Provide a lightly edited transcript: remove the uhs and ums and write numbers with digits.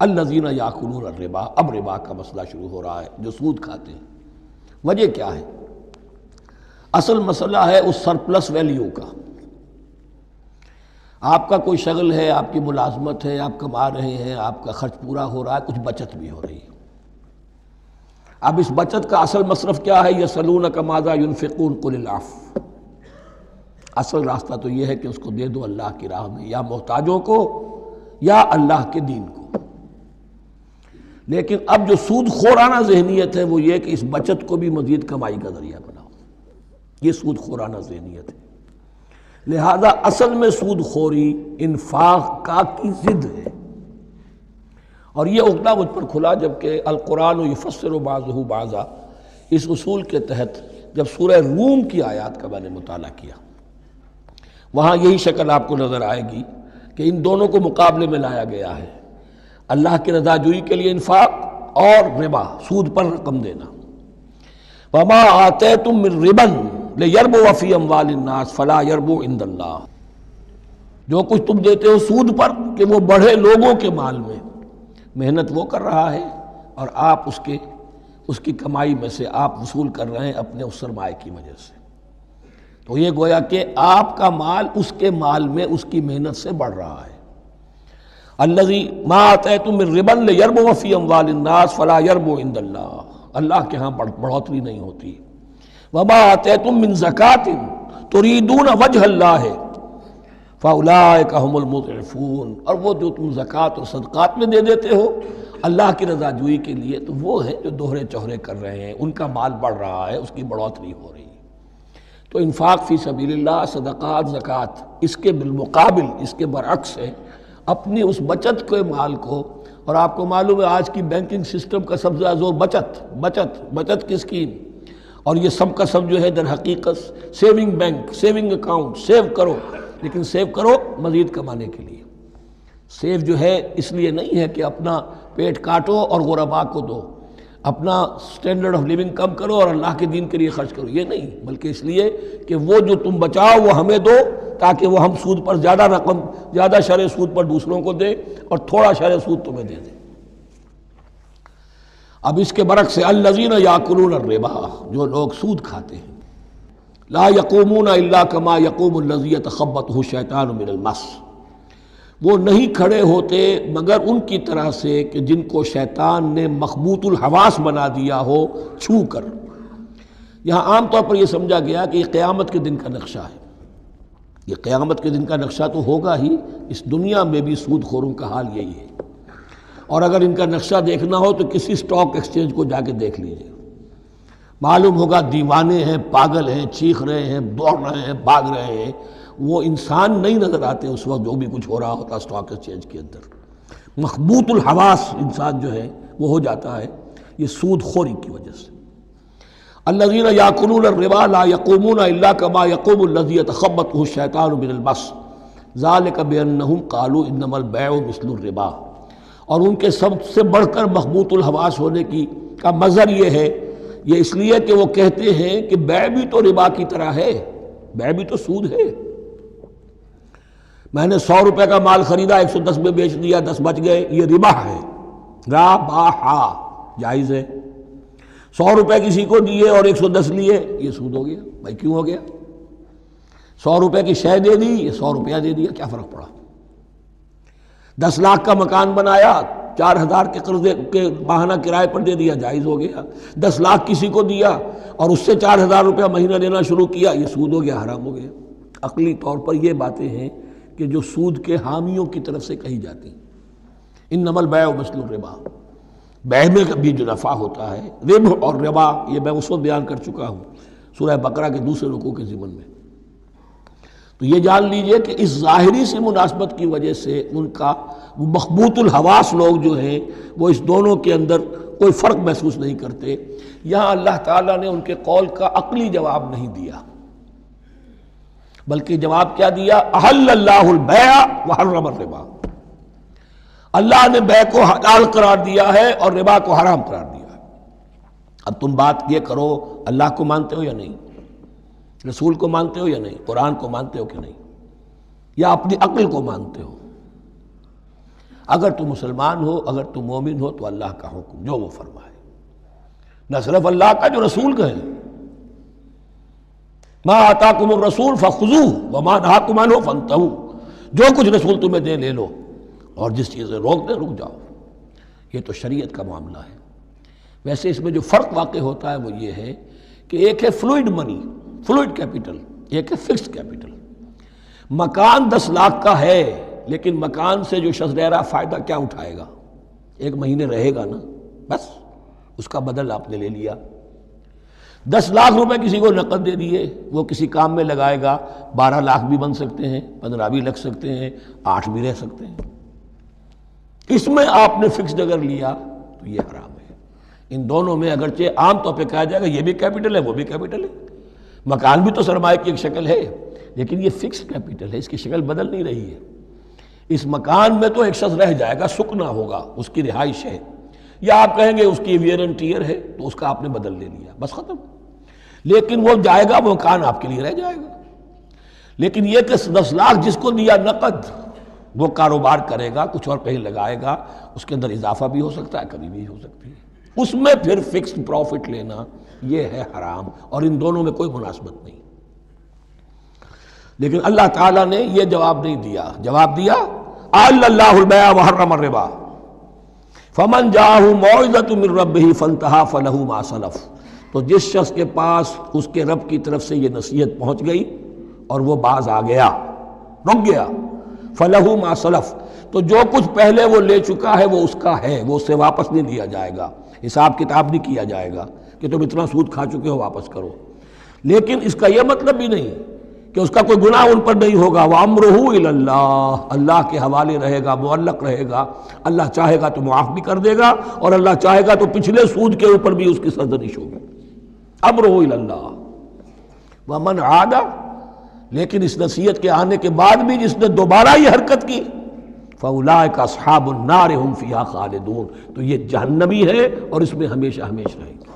الذین یاکلون الربا، اب ربا کا مسئلہ شروع ہو رہا ہے، جو سود کھاتے ہیں۔ وجہ کیا ہے؟ اصل مسئلہ ہے اس سرپلس ویلیو کا۔ آپ کا کوئی شغل ہے، آپ کی ملازمت ہے، آپ کما رہے ہیں، آپ کا خرچ پورا ہو رہا ہے، کچھ بچت بھی ہو رہی ہے۔ اب اس بچت کا اصل مصرف کیا ہے؟ یسألونک ماذا ينفقون قل العفو۔ اصل راستہ تو یہ ہے کہ اس کو دے دو اللہ کی راہ میں، یا محتاجوں کو یا اللہ کے دین کو۔ لیکن اب جو سود خورانہ ذہنیت ہے وہ یہ کہ اس بچت کو بھی مزید کمائی کا ذریعہ بناؤ، یہ سود خورانہ ذہنیت ہے۔ لہذا اصل میں سود خوری انفاق کا کی ضد ہے، اور یہ عقدہ مجھ پر کھلا جبکہ القرآن یفسر بعضہ بعضا، اس اصول کے تحت جب سورہ روم کی آیات کا میں نے مطالعہ کیا، وہاں یہی شکل آپ کو نظر آئے گی کہ ان دونوں کو مقابلے میں لایا گیا ہے، اللہ کی رضا جوئی کے لیے انفاق اور ربا، سود پر رقم دینا۔ وما آتیتم من ربا لیربو فی اموال الناس فلا یربو عند اللہ، جو کچھ تم دیتے ہو سود پر کہ وہ بڑھے لوگوں کے مال میں، محنت وہ کر رہا ہے اور آپ اس کی کمائی میں سے آپ وصول کر رہے ہیں اپنے اس سرمایہ کی وجہ سے، تو یہ گویا کہ آپ کا مال اس کے مال میں اس کی محنت سے بڑھ رہا ہے۔ الذی ما آتیتم من ربا لیربو فی اموال الناس فلا یربو عند اللہ، اللہ کے ہاں بڑھوتری نہیں ہوتی۔ وما آتیتم من زکوۃ تریدون وجہ اللہ فاولئک هم المضعفون، اور وہ جو تم زکوٰۃ اور صدقات میں دے دیتے ہو اللہ کی رضا جوئی کے لیے، تو وہ ہیں جو دوہرے چوہرے کر رہے ہیں، ان کا مال بڑھ رہا ہے، اس کی بڑھوتری ہو رہی ہے۔ تو انفاق فی سبیل اللہ، صدقات، زکوٰۃ، اس کے بالمقابل، اس کے برعکس ہے اپنی اس بچت کے مال کو، اور آپ کو معلوم ہے آج کی بینکنگ سسٹم کا سب سے زیادہ زور بچت کی اسکیم، اور یہ سب کا سب جو ہے در حقیقت saving bank, saving account, save کرو، لیکن سیو کرو مزید کمانے کے لیے۔ سیو جو ہے اس لیے نہیں ہے کہ اپنا پیٹ کاٹو اور غرباء کو دو، اپنا سٹینڈرڈ آف لیونگ کم کرو اور اللہ کے دین کے لیے خرچ کرو، یہ نہیں، بلکہ اس لیے کہ وہ جو تم بچاؤ وہ ہمیں دو، تاکہ وہ ہم سود پر زیادہ رقم، زیادہ شرح سود پر دوسروں کو دے اور تھوڑا شرح سود تمہیں دے دے۔ اب اس کے برعکس ہے الذین یاکلون الربا، جو لوگ سود کھاتے ہیں، لا یقومون الا کما یقوم الذی یتخبطہ الشیطان من المس، وہ نہیں کھڑے ہوتے مگر ان کی طرح سے کہ جن کو شیطان نے مخبوط الحواس بنا دیا ہو چھو کر۔ یہاں عام طور پر یہ سمجھا گیا کہ یہ قیامت کے دن کا نقشہ ہے، یہ قیامت کے دن کا نقشہ تو ہوگا ہی، اس دنیا میں بھی سود خوروں کا حال یہی ہے، اور اگر ان کا نقشہ دیکھنا ہو تو کسی سٹاک ایکسچینج کو جا کے دیکھ لیجئے، معلوم ہوگا دیوانے ہیں، پاگل ہیں، چیخ رہے ہیں، دوڑ رہے ہیں، بھاگ رہے ہیں، وہ انسان نہیں نظر آتے اس وقت جو بھی کچھ ہو رہا ہوتا سٹاک ایکسچینج کے اندر۔ مخبوط الحواس انسان جو ہے وہ ہو جاتا ہے، یہ سود خوری کی وجہ سے۔ الذین یاکلون الربا لا یقومون الا کما یقوم الذی یتخبطہ الشیطان من المس ذلک بانہم قالوا انما البیع مثل الربا، اور ان کے سب سے بڑھ کر مخبوط الحواس ہونے کا مظہر یہ ہے، یہ اس لیے کہ وہ کہتے ہیں کہ بیع بھی تو ربا کی طرح ہے، بیع بھی تو سود ہے۔ میں نے 100 روپے کا مال خریدا، 110 میں بیچ دیا، 10 بچ گئے، یہ ربا ہے، ربا جائز ہے۔ 100 روپے کسی کو دیے اور 110 لیے، یہ سود ہو گیا۔ بھائی کیوں ہو گیا؟ 100 روپے کی شے دے دی، یہ 100 روپیہ دے دیا، کیا فرق پڑا؟ 10 لاکھ کا مکان بنایا، 4000 کے قرضے کے ماہانہ کرائے پر دے دیا، جائز ہو گیا۔ 10 لاکھ کسی کو دیا اور اس سے 4000 روپیہ مہینہ دینا شروع کیا، یہ سود ہو گیا، حرام ہو گیا۔ عقلی طور پر یہ باتیں ہیں کہ جو سود کے حامیوں کی طرف سے کہی جاتی ہیں۔ انما البیع مثل الربا، بیع میں بھی جو نفع ہوتا ہے، ربح اور ربا، یہ میں اس وقت بیان کر چکا ہوں سورہ بقرہ کے دوسرے رکوع کے ضمن میں۔ تو یہ جان لیجئے کہ اس ظاہری سی مناسبت کی وجہ سے ان کا مخبوط الحواس لوگ جو ہیں وہ اس دونوں کے اندر کوئی فرق محسوس نہیں کرتے۔ یہاں اللہ تعالیٰ نے ان کے قول کا عقلی جواب نہیں دیا، بلکہ جواب کیا دیا؟ احل اللہ البیع وحرم الربا، اللہ نے بیع کو حلال قرار دیا ہے اور ربا کو حرام قرار دیا ہے۔ اب تم بات یہ کرو، اللہ کو مانتے ہو یا نہیں؟ رسول کو مانتے ہو یا نہیں؟ قرآن کو مانتے ہو کہ نہیں؟ یا اپنی عقل کو مانتے ہو؟ اگر تم مسلمان ہو، اگر تم مومن ہو تو اللہ کا حکم جو وہ فرمائے، نہ صرف اللہ کا، جو رسول کا ہے، ما آتاکم الرسول فخذوہ وما نہاکم عنہ فانتہوا، جو کچھ رسول تمہیں دے لے لو، اور جس چیز سے روک دے رک جاؤ۔ یہ تو شریعت کا معاملہ ہے۔ ویسے اس میں جو فرق واقع ہوتا ہے وہ یہ ہے کہ ایک ہے فلوئڈ منی، فلوئڈ کیپٹل، ایک ہے فکسڈ کیپٹل۔ مکان 10 لاکھ کا ہے، لیکن مکان سے جو شخص رہ رہا فائدہ کیا اٹھائے گا؟ 1 مہینے رہے گا نا، بس اس کا بدل آپ نے لے لیا۔ 10 لاکھ روپے کسی کو نقد دے دیے، وہ کسی کام میں لگائے گا، 12 لاکھ بھی بن سکتے ہیں، 15 بھی لگ سکتے ہیں، 8 بھی رہ سکتے ہیں۔ اس میں آپ نے فکسڈ اگر لیا تو یہ حرام ہے۔ ان دونوں میں اگرچہ عام طور پہ کہا جائے گا یہ بھی کیپٹل ہے وہ بھی کیپٹل ہے، مکان بھی تو سرمایہ کی ایک شکل ہے، لیکن یہ فکسڈ کیپٹل ہے، اس کی شکل بدل نہیں رہی ہے۔ اس مکان میں تو ایک شخص رہ جائے گا، سکنا ہوگا، اس کی رہائش ہے، یا آپ کہیں گے اس کی ویئر اینڈ ٹیئر ہے تو اس کا آپ نے بدل لے لیا، بس ختم۔ لیکن وہ جائے گا، وہ مکان آپ کے لیے رہ جائے گا۔ لیکن یہ کہ 10 لاکھ جس کو دیا نقد، وہ کاروبار کرے گا، کچھ اور کہیں لگائے گا، اس کے اندر اضافہ بھی ہو سکتا ہے، کمی بھی ہو سکتی ہے، اس میں پھر فکسڈ پروفٹ لینا یہ ہے حرام، اور ان دونوں میں کوئی مناسبت نہیں۔ لیکن اللہ تعالیٰ نے یہ جواب نہیں دیا، جواب دیا احل اللہ البیع وحرم الربا فمن جاءہ موعظۃ من ربہ فانتہی فلہ ما سلف، تو جس شخص کے پاس اس کے رب کی طرف سے یہ نصیحت پہنچ گئی اور وہ باز آ گیا، رک گیا، فلہ ما سلف، تو جو کچھ پہلے وہ لے چکا ہے وہ اس کا ہے، وہ اس سے واپس نہیں لیا جائے گا، حساب کتاب نہیں کیا جائے گا کہ تم اتنا سود کھا چکے ہو واپس کرو۔ لیکن اس کا یہ مطلب بھی نہیں کہ اس کا کوئی گناہ ان پر نہیں ہوگا، وَأَمْرُهُ إِلَى اللَّهِ، اللہ کے حوالے رہے گا، معلق رہے گا، اللہ چاہے گا تو معاف بھی کر دے گا، اور اللہ چاہے گا تو پچھلے سود کے اوپر بھی اس کی سرزنش ہوگی۔ أَمْرُهُ إِلَى اللَّهِ وَمَنْ عَادَ، لیکن اس نصیحت کے آنے کے بعد بھی جس نے دوبارہ یہ حرکت کی، فَأُولَٰئِكَ أَصْحَابُ النَّارِ هُمْ فِيهَا خَالِدُونَ، تو یہ جہنمی ہے اور اس میں ہمیشہ ہمیشہ رہے گا۔